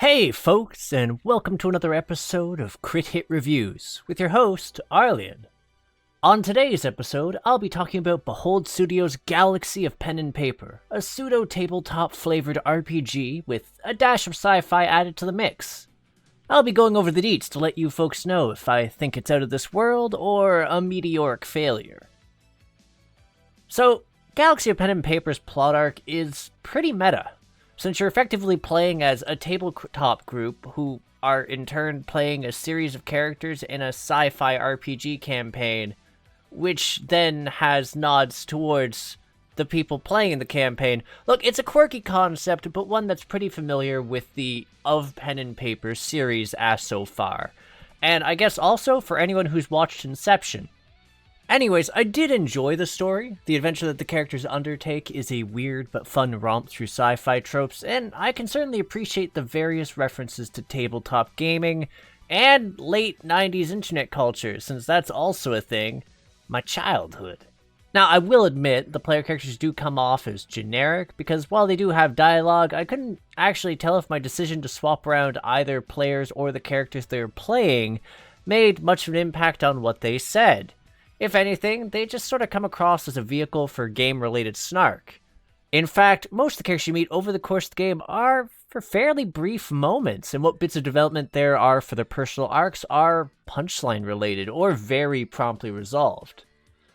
Hey folks, and welcome to another episode of Crit Hit Reviews with your host, Arlyeon. On today's episode, I'll be talking about Behold Studios' Galaxy of Pen and Paper, a pseudo-tabletop flavored RPG with a dash of sci-fi added to the mix. I'll be going over the deets to let you folks know if I think it's out of this world or a meteoric failure. So, Galaxy of Pen and Paper's plot arc is pretty meta, since you're effectively playing as a tabletop group who are in turn playing a series of characters in a sci-fi RPG campaign, which then has nods towards the people playing the campaign. Look, it's a quirky concept, but one that's pretty familiar with the Of Pen and Paper series as so far. And I guess also for anyone who's watched Inception. Anyways, I did enjoy the story. The adventure that the characters undertake is a weird but fun romp through sci-fi tropes, and I can certainly appreciate the various references to tabletop gaming and late 90s internet culture, since that's also a thing. My childhood. Now, I will admit, the player characters do come off as generic, because while they do have dialogue, I couldn't actually tell if my decision to swap around either players or the characters they were playing made much of an impact on what they said. If anything, they just sort of come across as a vehicle for game-related snark. In fact, most of the characters you meet over the course of the game are for fairly brief moments, and what bits of development there are for their personal arcs are punchline-related or very promptly resolved.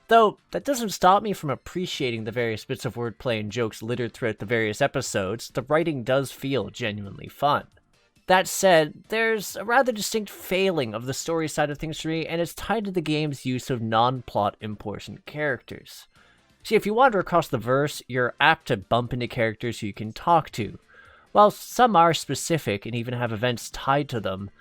Though, that doesn't stop me from appreciating the various bits of wordplay and jokes littered throughout the various episodes. The writing does feel genuinely fun. That said, there's a rather distinct failing of the story side of things for me, and it's tied to the game's use of non-plot important characters. See, if you wander across the verse, you're apt to bump into characters who you can talk to. While some are specific and even have events tied to them,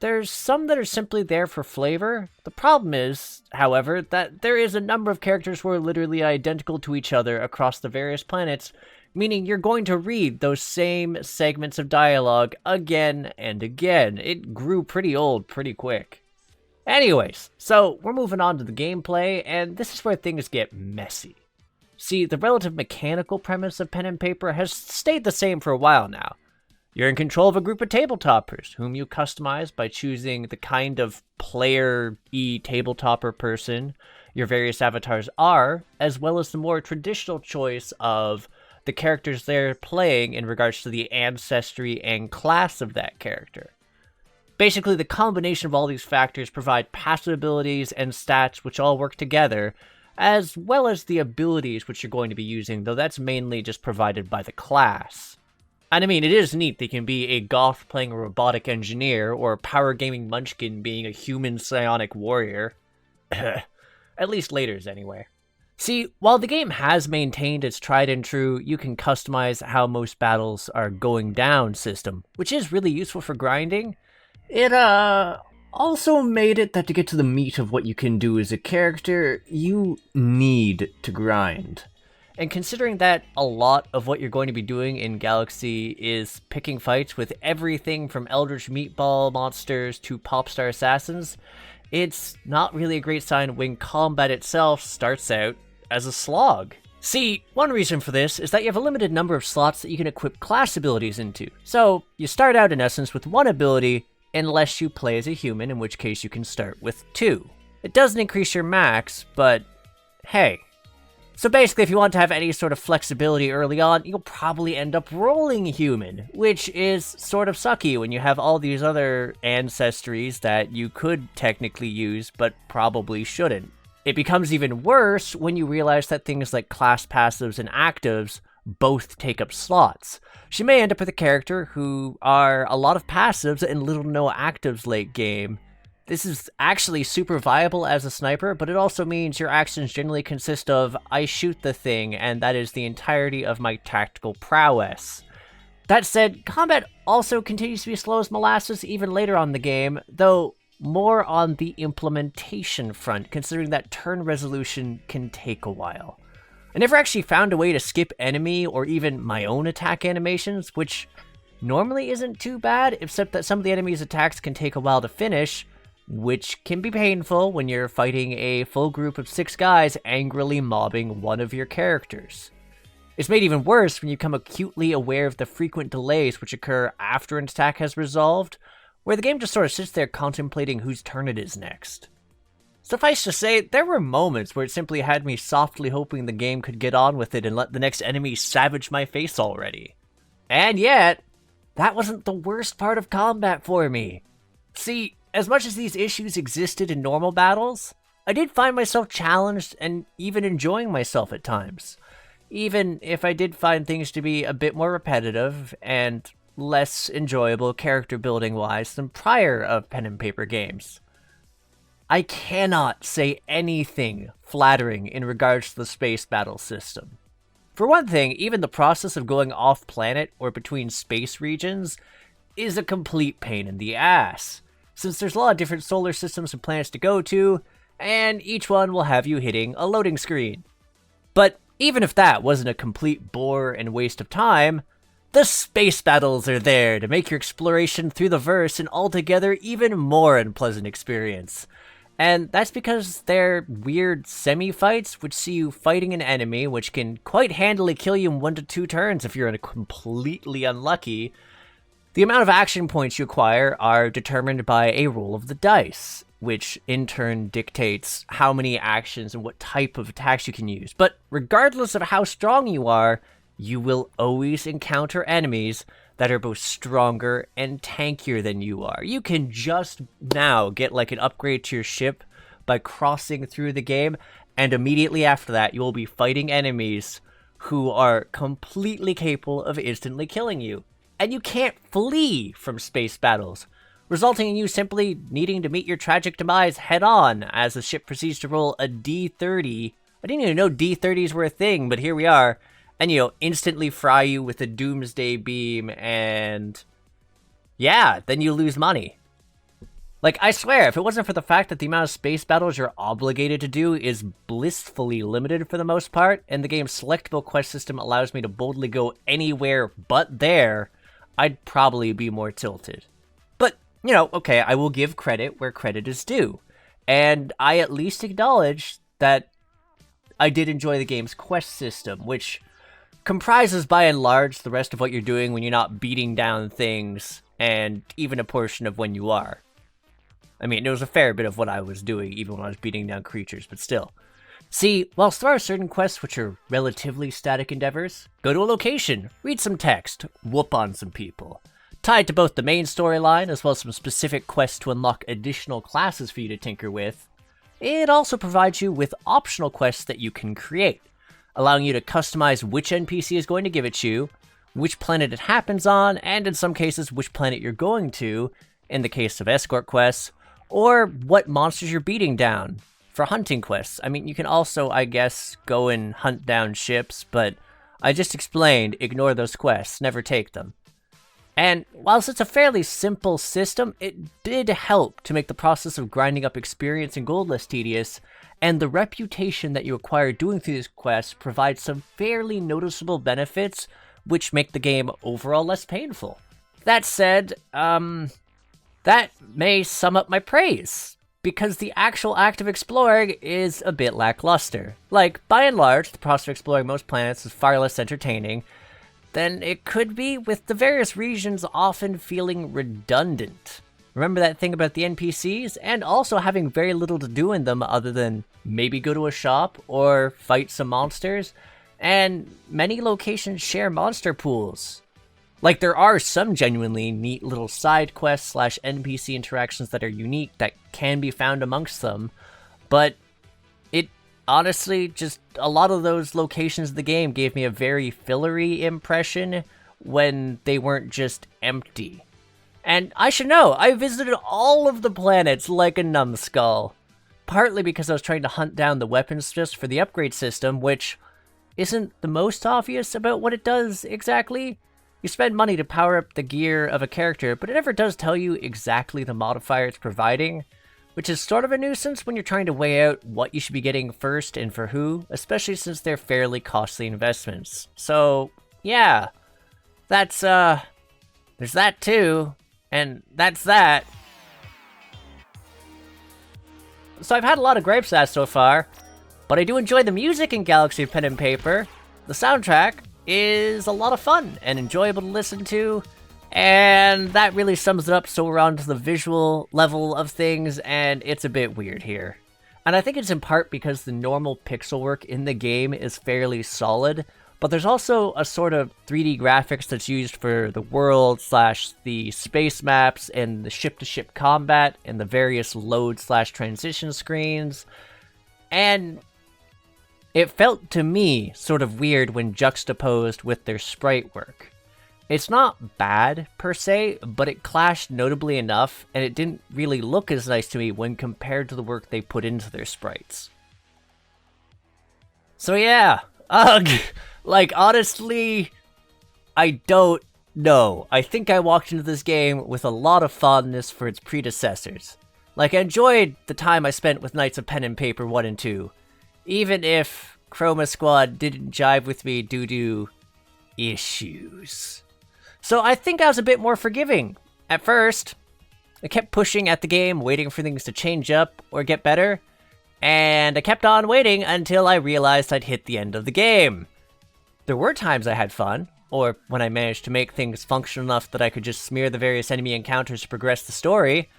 there's some that are simply there for flavor. The problem is, however, that there is a number of characters who are literally identical to each other across the various planets, meaning you're going to read those same segments of dialogue again and again. It grew pretty old pretty quick. Anyways, so we're moving on to the gameplay, and this is where things get messy. See, the relative mechanical premise of Pen and Paper has stayed the same for a while now. You're in control of a group of tabletoppers, whom you customize by choosing the kind of player-y tabletopper person your various avatars are, as well as the more traditional choice of the characters they're playing in regards to the ancestry and class of that character. Basically, the combination of all these factors provide passive abilities and stats which all work together, as well as the abilities which you're going to be using, though that's mainly just provided by the class. And I mean, it is neat that you can be a goth playing a robotic engineer, or a power gaming munchkin being a human psionic warrior. At least later's anyway. See, while the game has maintained its tried and true, you can customize how most battles are going down system, which is really useful for grinding, it also made it that to get to the meat of what you can do as a character, you need to grind. And considering that a lot of what you're going to be doing in Galaxy is picking fights with everything from Eldritch Meatball monsters to Popstar Assassins, it's not really a great sign when combat itself starts out as a slog. See, one reason for this is that you have a limited number of slots that you can equip class abilities into. So, you start out in essence with one ability, unless you play as a human, in which case you can start with two. It doesn't increase your max, but hey. So basically, if you want to have any sort of flexibility early on, you'll probably end up rolling human, which is sort of sucky when you have all these other ancestries that you could technically use, but probably shouldn't. It becomes even worse when you realize that things like class passives and actives both take up slots. So you may end up with a character who are a lot of passives and little to no actives late game. This is actually super viable as a sniper, but it also means your actions generally consist of, I shoot the thing, and that is the entirety of my tactical prowess. That said, combat also continues to be slow as molasses even later on in the game, though more on the implementation front, considering that turn resolution can take a while. I never actually found a way to skip enemy or even my own attack animations, which normally isn't too bad, except that some of the enemy's attacks can take a while to finish, which can be painful when you're fighting a full group of 6 guys angrily mobbing one of your characters. It's made even worse when you become acutely aware of the frequent delays which occur after an attack has resolved, where the game just sort of sits there contemplating whose turn it is next. Suffice to say, there were moments where it simply had me softly hoping the game could get on with it and let the next enemy savage my face already. And yet, that wasn't the worst part of combat for me. See, as much as these issues existed in normal battles, I did find myself challenged and even enjoying myself at times, even if I did find things to be a bit more repetitive and less enjoyable character building wise than prior of pen and paper games. I cannot say anything flattering in regards to the space battle system. For one thing, even the process of going off-planet or between space regions is a complete pain in the ass, since there's a lot of different solar systems and planets to go to, and each one will have you hitting a loading screen. But even if that wasn't a complete bore and waste of time, the space battles are there to make your exploration through the verse an altogether even more unpleasant experience. And that's because they're weird semi-fights, which see you fighting an enemy, which can quite handily kill you in 1 to 2 turns if you're completely unlucky. The amount of action points you acquire are determined by a roll of the dice, which in turn dictates how many actions and what type of attacks you can use. But regardless of how strong you are, you will always encounter enemies that are both stronger and tankier than you are. You can just now get like an upgrade to your ship by crossing through the game, and immediately after that, you will be fighting enemies who are completely capable of instantly killing you. And you can't flee from space battles, resulting in you simply needing to meet your tragic demise head-on as the ship proceeds to roll a D30. I didn't even know D30s were a thing, but here we are. And, instantly fry you with a doomsday beam, and yeah, then you lose money. Like, I swear, if it wasn't for the fact that the amount of space battles you're obligated to do is blissfully limited for the most part, and the game's selectable quest system allows me to boldly go anywhere but there, I'd probably be more tilted. But, okay, I will give credit where credit is due. And I at least acknowledge that I did enjoy the game's quest system, which comprises by and large the rest of what you're doing when you're not beating down things, and even a portion of when you are. I mean, there was a fair bit of what I was doing even when I was beating down creatures, but still. See, whilst there are certain quests which are relatively static endeavors, go to a location, read some text, whoop on some people. Tied to both the main storyline as well as some specific quests to unlock additional classes for you to tinker with, it also provides you with optional quests that you can create, allowing you to customize which NPC is going to give it to you, which planet it happens on, and in some cases, which planet you're going to, in the case of escort quests, or what monsters you're beating down for hunting quests. I mean, you can also, I guess, go and hunt down ships, but I just explained, ignore those quests, never take them. And whilst it's a fairly simple system, it did help to make the process of grinding up experience and gold less tedious, and the reputation that you acquire doing through these quests provides some fairly noticeable benefits, which make the game overall less painful. That said, that may sum up my praise, because the actual act of exploring is a bit lackluster. Like, by and large, the process of exploring most planets is far less entertaining than it could be, with the various regions often feeling redundant. Remember that thing about the NPCs? And also having very little to do in them other than maybe go to a shop or fight some monsters. And many locations share monster pools. Like, there are some genuinely neat little side quests / NPC interactions that are unique that can be found amongst them, but it honestly, just a lot of those locations of the game gave me a very fillery impression when they weren't just empty. And I should know, I visited all of the planets like a numbskull. Partly because I was trying to hunt down the weapons just for the upgrade system, which isn't the most obvious about what it does exactly. You spend money to power up the gear of a character, but it never does tell you exactly the modifier it's providing, which is sort of a nuisance when you're trying to weigh out what you should be getting first and for who, especially since they're fairly costly investments. So, yeah, that's, there's that too, and that's that. So I've had a lot of gripes at that so far, but I do enjoy the music in Galaxy of Pen and Paper, the soundtrack is a lot of fun and enjoyable to listen to, and that really sums it up. So we're on to the visual level of things, and it's a bit weird here. And I think it's in part because the normal pixel work in the game is fairly solid, but there's also a sort of 3D graphics that's used for the world / the space maps and the ship-to-ship combat and the various load / transition screens. And it felt to me sort of weird when juxtaposed with their sprite work. It's not bad per se, but it clashed notably enough, and it didn't really look as nice to me when compared to the work they put into their sprites. So yeah, ugh, like honestly, I don't know. I think I walked into this game with a lot of fondness for its predecessors. Like, I enjoyed the time I spent with Knights of Pen and Paper 1 and 2, even if Chroma Squad didn't jive with me due to issues. So I think I was a bit more forgiving. At first, I kept pushing at the game, waiting for things to change up or get better, and I kept on waiting until I realized I'd hit the end of the game. There were times I had fun, or when I managed to make things function enough that I could just smear the various enemy encounters to progress the story,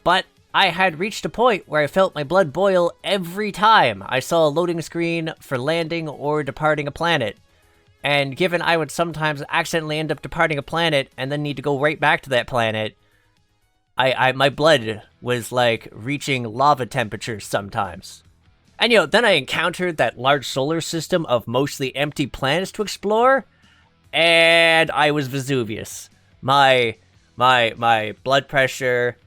but I had reached a point where I felt my blood boil every time I saw a loading screen for landing or departing a planet. And given I would sometimes accidentally end up departing a planet and then need to go right back to that planet, my blood was like reaching lava temperatures sometimes. And then I encountered that large solar system of mostly empty planets to explore, and I was Vesuvius. My blood pressure,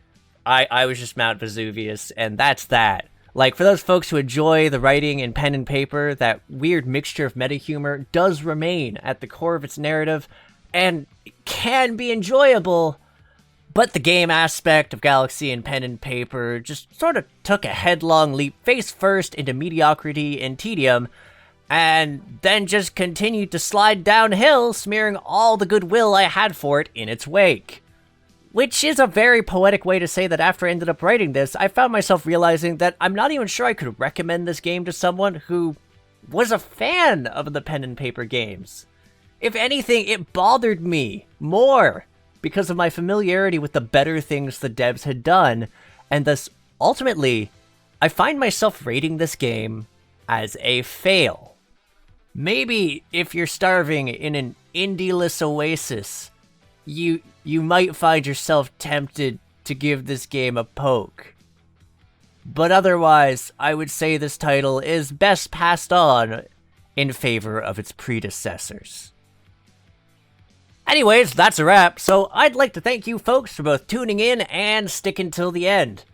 I was just Mount Vesuvius, and that's that. Like, for those folks who enjoy the writing in pen and paper, that weird mixture of meta-humor does remain at the core of its narrative, and can be enjoyable, but the game aspect of Galaxy and Pen and Paper just sort of took a headlong leap face first into mediocrity and tedium, and then just continued to slide downhill, smearing all the goodwill I had for it in its wake. Which is a very poetic way to say that after I ended up writing this, I found myself realizing that I'm not even sure I could recommend this game to someone who was a fan of the pen and paper games. If anything, it bothered me more because of my familiarity with the better things the devs had done, and thus, ultimately, I find myself rating this game as a fail. Maybe if you're starving in an indie-less oasis, you might find yourself tempted to give this game a poke. But otherwise, I would say this title is best passed on in favor of its predecessors. Anyways, that's a wrap, so I'd like to thank you folks for both tuning in and sticking till the end.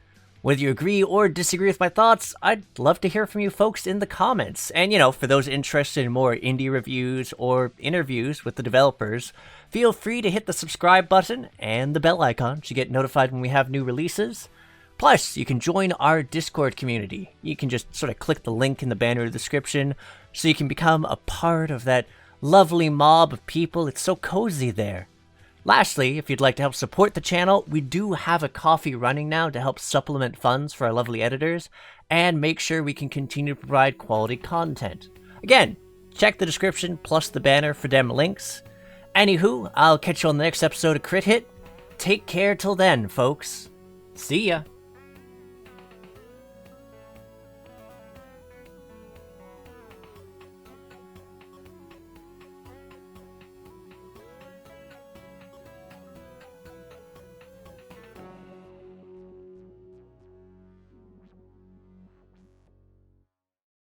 Whether you agree or disagree with my thoughts, I'd love to hear from you folks in the comments. And, for those interested in more indie reviews or interviews with the developers, feel free to hit the subscribe button and the bell icon to get notified when we have new releases. Plus, you can join our Discord community. You can just sort of click the link in the banner description so you can become a part of that lovely mob of people. It's so cozy there. Lastly, if you'd like to help support the channel, we do have a Ko-fi running now to help supplement funds for our lovely editors and make sure we can continue to provide quality content. Again, check the description plus the banner for them links. Anywho, I'll catch you on the next episode of Crit Hit. Take care till then, folks. See ya.